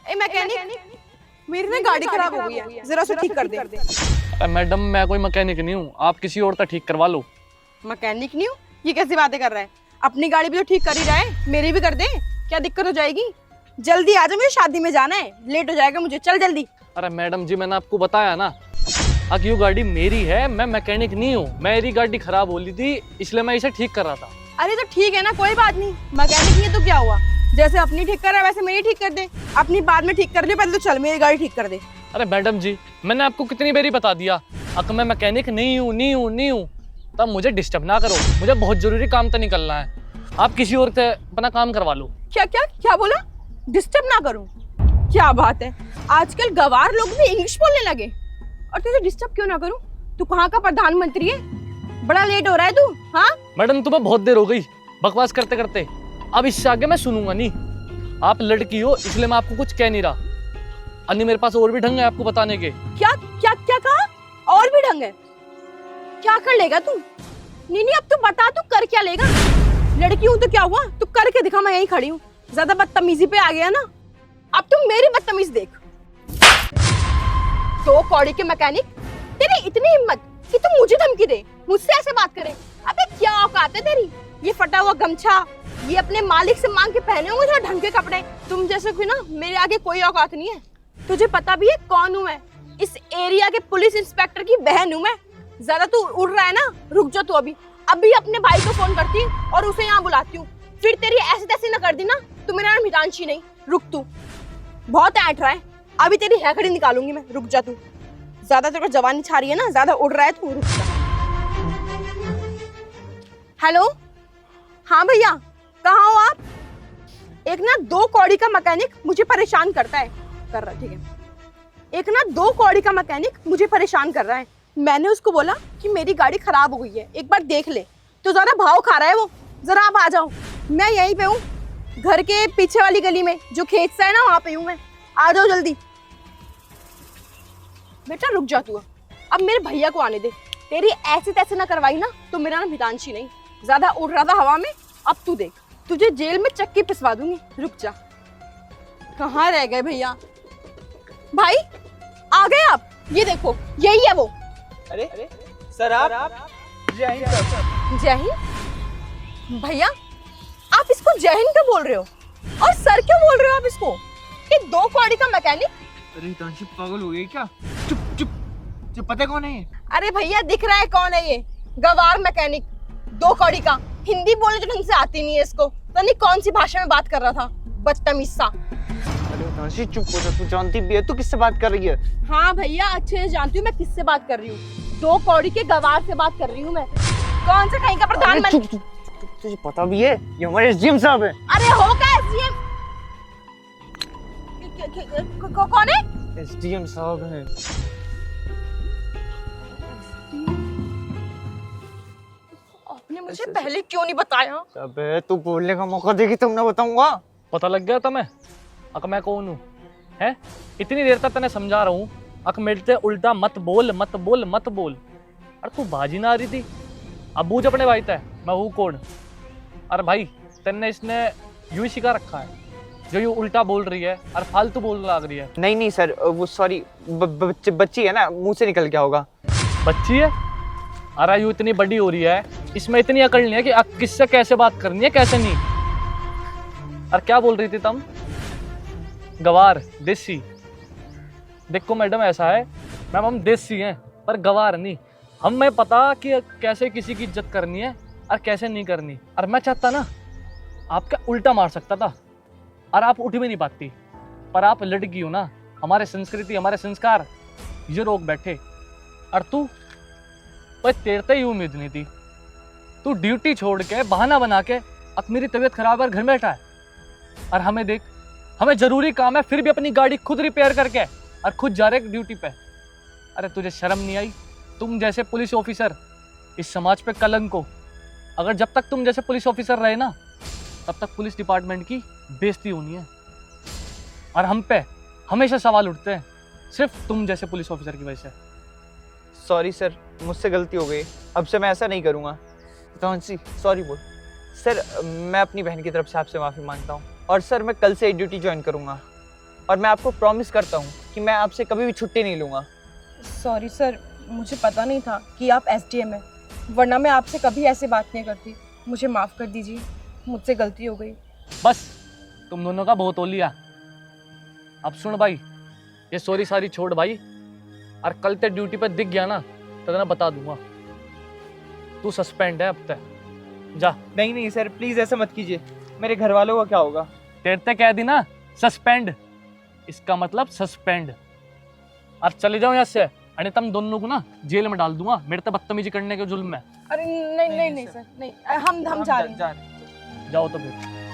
ए mechanic, मेरी ना गाड़ी खराब हो गई है, जरा उसे ठीक कर दे। अरे मैडम मैं कोई मैकेनिक नहीं हूँ, आप किसी और तक ठीक करवा लो। मैकेनिक नहीं हूँ? ये कैसी बातें कर रहा है? अपनी गाड़ी भी तो ठीक कर ही रहा है, मेरी भी कर दे, क्या दिक्कत हो जाएगी? जल्दी आ जा, मुझे शादी में जाना है, लेट हो जाएगा मुझे, चल जल्दी। अरे मैडम जी मैंने आपको बताया ना, अब ये गाड़ी मेरी है, मैं मैकेनिक नहीं हूँ। मेरी गाड़ी खराब हो रही थी इसलिए मैं इसे ठीक कर रहा था। अरे तो ठीक है ना, कोई बात नहीं, मैकेनिक नहीं है तो क्या हुआ, जैसे अपनी ठीक कर रहा है वैसे मेरी ठीक कर दे। अपनी बाद में ठीक कर ले, पहले तो चल मेरी गाड़ी ठीक कर दे। अरे मैडम जी मैंने आपको कितनी बारी बता दिया, अगर मैं मैकेनिक नहीं हूँ तब मुझे डिस्टर्ब ना करो, मुझे बहुत जरूरी काम तो निकलना है। आप किसी और से अपना काम करवा लो। क्या क्या क्या बोला? डिस्टर्ब ना करूं? क्या बात है, आजकल गवार लोग भी इंग्लिश बोलने लगे। और तुझे डिस्टर्ब क्यों ना करूं? तू कहाँ का प्रधानमंत्री है? बड़ा लेट हो रहा है तू। हाँ मैडम तुम्हें बहुत देर हो गई बकवास करते करते, अब इससे आगे मैं सुनूंगा नहीं। आप लड़की हो इसलिए मैं आपको कुछ कह नहीं रहा, अन्य मेरे पास और भी ढंग है आपको बताने के। क्या क्या क्या कहा? और भी ढंग है? क्या कर लेगा तू? नहीं नहीं, अब तू बता, तू कर क्या लेगा? लड़की हूं तो क्या हुआ, तू करके दिखा, मैं यहीं खड़ी हूँ। ज्यादा बदतमीजी पे आ गया ना, अब तुम मेरी बदतमीज देख। तो कौड़ी के मैकेनिक, तेरी इतनी हिम्मत कि तुम मुझे धमकी दे, मुझसे ऐसे बात करे? अबे क्या औकात है तेरी? ये फटा हुआ गमछा ये अपने मालिक से मांग के पहने होंगे थोड़ा ढंग के कपड़े। तुम जैसे कोई ना मेरे आगे कोई औकात नहीं है। तुझे पता भी है कौन हूँ मैं? इस एरिया के पुलिस इंस्पेक्टर की बहन हूँ मैं। ज्यादा तू उड़ रहा है ना, रुक जा तू। अभी अपने भाई को फोन करती हूँ और उसे यहाँ बुलाती हूँ, फिर तेरी ऐसी तैसी ना कर दी ना तो मेरा नाम हितांशी नहीं। रुक तू, बहुत ऐठ रहा है, अभी तेरी हैकड़ी निकालूंगी मैं, रुक जा तू। ज्यादा तेरे को जवानी छा रही है ना, ज्यादा उड़ रहा है तू, रुक जा। हेलो, हाँ भैया कहाँ हो आप? एक ना 2 कौड़ी का मैकेनिक मुझे परेशान करता है, कर रहा है ठीक है। एक ना 2 कौड़ी का मैकेनिक मुझे परेशान कर रहा है। मैंने उसको बोला कि मेरी गाड़ी खराब हो गई है, एक बार देख ले। तो ज्यादा भाव खा रहा है वो, जरा आप आ जाओ। मैं यहीं पे हूँ, घर के पीछे वाली गली में, जो खेत सा है ना वहां पे हूँ मैं, आ जाओ जल्दी। बेटा रुक जा तू, अब मेरे भैया को आने दे। तेरी ऐसी तैसे ना करवाई ना तो मेरा नाम हितांशी नहीं। ज्यादा उड़ रहा था हवा में, अब तू देख, तुझे जेल में चक्की पिसवा दूंगी, रुक जा। कहाँ रह गए भैया? भाई आ गए आप? ये देखो यही है वो। अरे सर आप? जय हिंद सर। जय हिंद? भैया आप इसको जय हिंद क्यों बोल रहे हो और सर क्यों बोल रहे हो आप इसको? ये 2 कौड़ी का मैकेनिक। अरे हितांशी पागल हो गई क्या? चुप चुप चुप, पता कौन है ये? अरे भैया दिख रहा है कौन है ये, गवार मैकेनिक 2 कौड़ी का। हिंदी बोलने तो ढंग से आती नहीं है इसको, पता नहीं कौन सी भाषा में बात कर रहा था, बदतमीज सा। अरे हितांशी चुप हो जा, तू जानती भी है तू किससे बात कर रही है। हाँ भैया अच्छे से जानती हूँ मैं किससे बात कर रही हूँ, 2 कौड़ी के गवार से बात कर रही हूँ मैं। कौन सा कहीं का प्रधानमंत्री? तुझे पता भी है ये हमारे एसडीएम साहब है। अरे हो क्या एसडीएम? कौन है? एसडीएम साहब हैं। आपने मुझे पहले क्यों नहीं बताया? अबे तू बोलने का मौका देगी तब ना बताऊंगा। पता लग गया तुम्हें अक मैं कौन हूँ? है इतनी देर तक तने समझा रहा हूँ, अक मेरे से उल्टा मत बोल मत बोल मत बोल। अरे तू बाजी ना आ रही थी, अब बूझ अपने भाई तय मैं हूँ कौन। अरे भाई तेने इसने यूं ही सिखा रखा है, जो यूं उल्टा बोल रही है और फालतू बोल लग रही है। नहीं सर वो सॉरी, बच्ची है ना, मुंह से निकल गया होगा। बच्ची है? अरे यूं इतनी बड़ी हो रही है, इसमें इतनी अकल नहीं है कि अब किससे कैसे बात करनी है कैसे नहीं। अरे क्या बोल रही थी तुम? गवार देसी? देखो मैडम ऐसा है, मैम हम देसी हैं पर गवार नहीं। हमें पता कि कैसे किसी की इज्जत करनी है और कैसे नहीं करनी। और मैं चाहता ना आपका उल्टा मार सकता था और आप उठ भी नहीं पाती, पर आप लड़की हो ना, हमारे संस्कृति हमारे संस्कार ये रोक बैठे। और तू पर तेरे से ही उम्मीद नहीं थी, तू ड्यूटी छोड़ के बहाना बना के अब मेरी तबीयत खराब है घर में बैठा है। और हमें देख, हमें जरूरी काम है फिर भी अपनी गाड़ी खुद रिपेयर करके और खुद जा रहे ड्यूटी पे। अरे तुझे शर्म नहीं आई? तुम जैसे पुलिस ऑफिसर इस समाज पे कलंक हो। अगर जब तक तुम जैसे पुलिस ऑफिसर रहे ना तब तक पुलिस डिपार्टमेंट की बेइज्जती होनी है। और हम पे हमेशा सवाल उठते हैं सिर्फ तुम जैसे पुलिस ऑफिसर की वजह से। सॉरी सर, मुझसे गलती हो गई, अब से मैं ऐसा नहीं करूँगा। हितांशी सॉरी बोल। सर मैं अपनी बहन की तरफ से आपसे माफ़ी मांगता हूँ और सर मैं कल से ड्यूटी ज्वाइन करूँगा। और मैं आपको प्रॉमिस करता हूँ कि मैं आपसे कभी भी छुट्टी नहीं लूँगा। सॉरी सर, मुझे पता नहीं था कि आप एसडीएम हैं, वरना मैं आपसे कभी ऐसे बात नहीं करती। मुझे माफ़ कर दीजिए, मुझसे गलती हो गई। बस तुम दोनों का बहुत हो लिया। अब सुन भाई, ये सॉरी सारी छोड़ भाई, और कल ते ड्यूटी पे दिख गया ना तो मैं बता दूंगा। तू सस्पेंड है अब तक, जा। नहीं नहीं सर, प्लीज़ ऐसा मत कीजिए, मेरे घर वालों का क्या होगा? तेरे ते कह दी ना सस्पेंड, इसका मतलब सस्पेंड। और चले जाओ यहाँ से, अरे तुम दोनों को ना जेल में डाल दूंगा, मेरे तो बदतमीजी करने के जुल्म में। अरे नहीं नहीं नहीं सर, नहीं, हम जा रहे हैं। जाओ तो फिर।